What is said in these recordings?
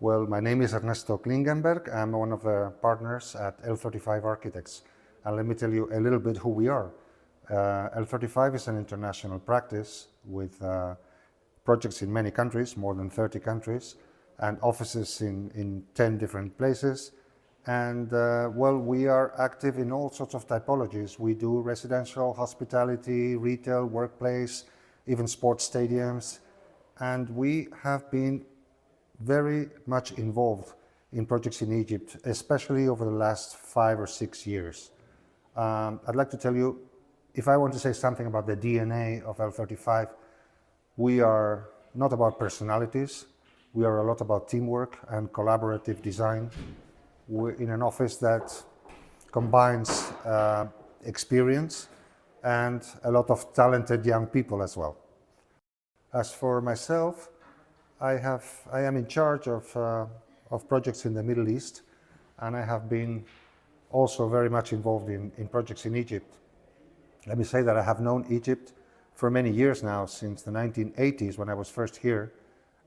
Well, my name is Ernesto Klingenberg. I'm one of the partners at L35 Architects. And let me tell you a little bit who we are. L35 is an international practice with projects in many countries, more than 30 countries, and offices in 10 different places. And well, we are active in all sorts of typologies. We do residential, hospitality, retail, workplace, even sports stadiums. And we have been very much involved in projects in Egypt, especially over the last 5 or 6 years. I'd like to tell you, if I want to say something about the DNA of L35, we are not about personalities. We are a lot about teamwork and collaborative design. We're in an office that combines experience and a lot of talented young people as well. As for myself, I am in charge of projects in the Middle East, and I have been also very much involved in projects in Egypt. Let me say that I have known Egypt for many years now, since the 1980s when I was first here,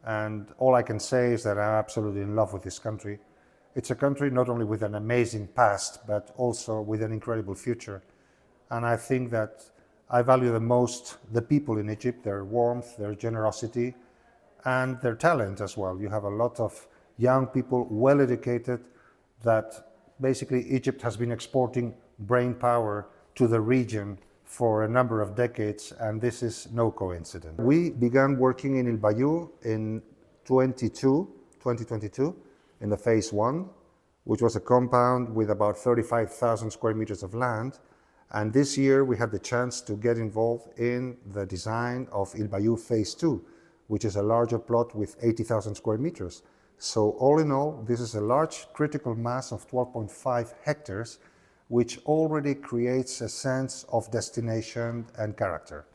and all I can say is that I'm absolutely in love with this country. It's a country not only with an amazing past, but also with an incredible future. And I think that I value the most the people in Egypt, their warmth, their generosity, and their talent as well. You have a lot of young people, well educated, that basically Egypt has been exporting brain power to the region for a number of decades, and this is no coincidence. We began working in Bayou in 2022, in the phase 1, which was a compound with about 35,000 square meters of land. And this year we had the chance to get involved in the design of Bayou phase 2, which is a larger plot with 80,000 square meters. So all in all, this is a large critical mass of 12.5 hectares, which already creates a sense of destination and character.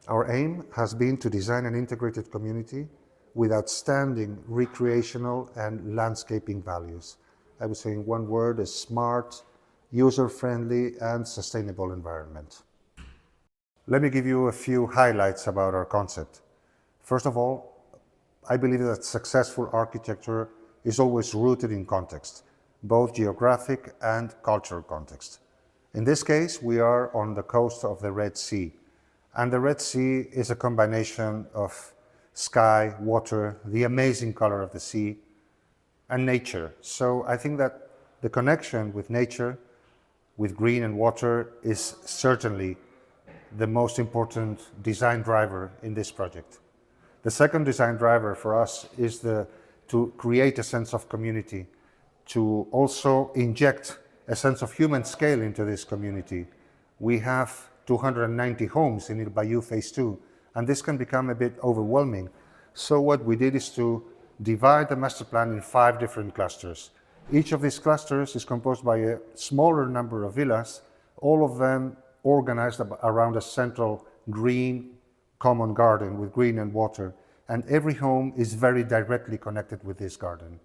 Our aim has been to design an integrated community with outstanding recreational and landscaping values. I would say in one word, a smart, user-friendly and sustainable environment. Let me give you a few highlights about our concept. First of all, I believe that successful architecture is always rooted in context, both geographic and cultural context. In this case, we are on the coast of the Red Sea, and the Red Sea is a combination of sky, water, the amazing color of the sea, and nature. So I think that the connection with nature, with green and water, is certainly the most important design driver in this project. The second design driver for us is to create a sense of community, to also inject a sense of human scale into this community. We have 290 homes in Bayou phase 2, and this can become a bit overwhelming. So what we did is to divide the master plan in 5 different clusters. Each of these clusters is composed by a smaller number of villas, all of them organized around a central green common garden with green and water, and every home is very directly connected with this garden.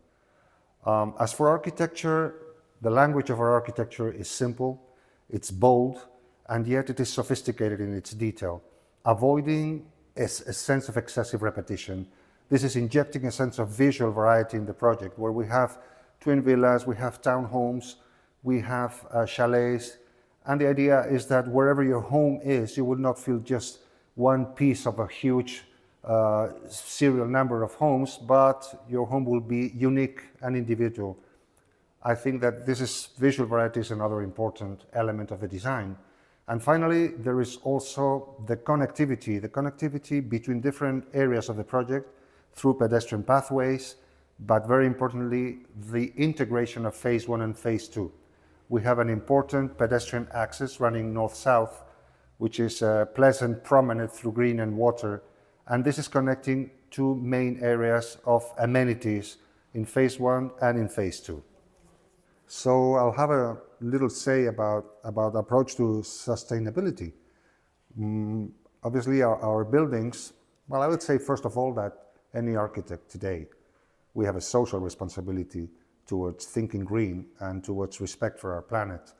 As for architecture, the language of our architecture is simple, it's bold, and yet it is sophisticated in its detail, avoiding a sense of excessive repetition. This is injecting a sense of visual variety in the project, where we have twin villas, we have townhomes, we have chalets, and the idea is that wherever your home is, you will not feel just one piece of a huge serial number of homes, but your home will be unique and individual. I think that visual variety is another important element of the design. And finally, there is also the connectivity between different areas of the project through pedestrian pathways, but very importantly, the integration of phase 1 and phase 2. We have an important pedestrian axis running north-south, which is a pleasant promenade through green and water, and this is connecting 2 main areas of amenities in phase 1 and in phase 2. So I'll have a little say about approach to sustainability. Obviously our buildings, well, I would say first of all that any architect today, we have a social responsibility towards thinking green and towards respect for our planet.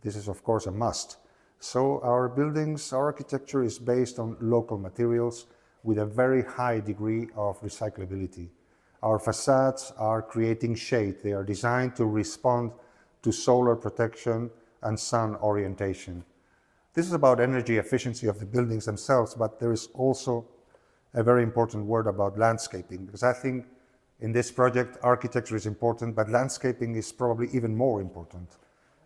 This is of course a must. So our buildings, our architecture is based on local materials with a very high degree of recyclability. Our facades are creating shade. They are designed to respond to solar protection and sun orientation. This is about energy efficiency of the buildings themselves, but there is also a very important word about landscaping, because I think in this project, architecture is important, but landscaping is probably even more important.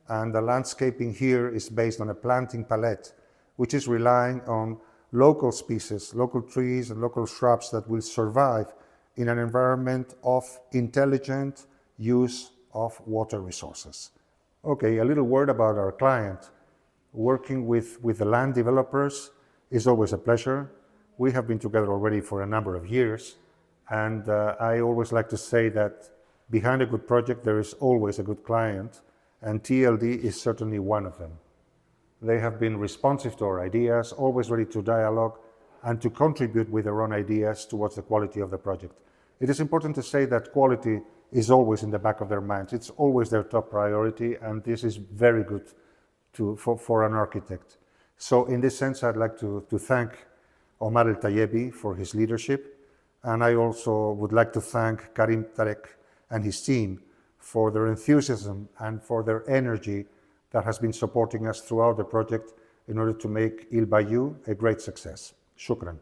And the landscaping here is based on a planting palette, which is relying on local species, local trees and local shrubs that will survive in an environment of intelligent use of water resources. Okay, a little word about our client. Working with the land developers is always a pleasure. We have been together already for a number of years, and I always like to say that behind a good project there is always a good client, and TLD is certainly one of them. They have been responsive to our ideas, always ready to dialogue and to contribute with their own ideas towards the quality of the project. It is important to say that quality is always in the back of their minds. It's always their top priority, and this is very good for an architect. So in this sense, I'd like to thank Omar El Tayebi for his leadership, and I also would like to thank Karim Tarek and his team for their enthusiasm and for their energy that has been supporting us throughout the project in order to make Il Bayou a great success. Shukran.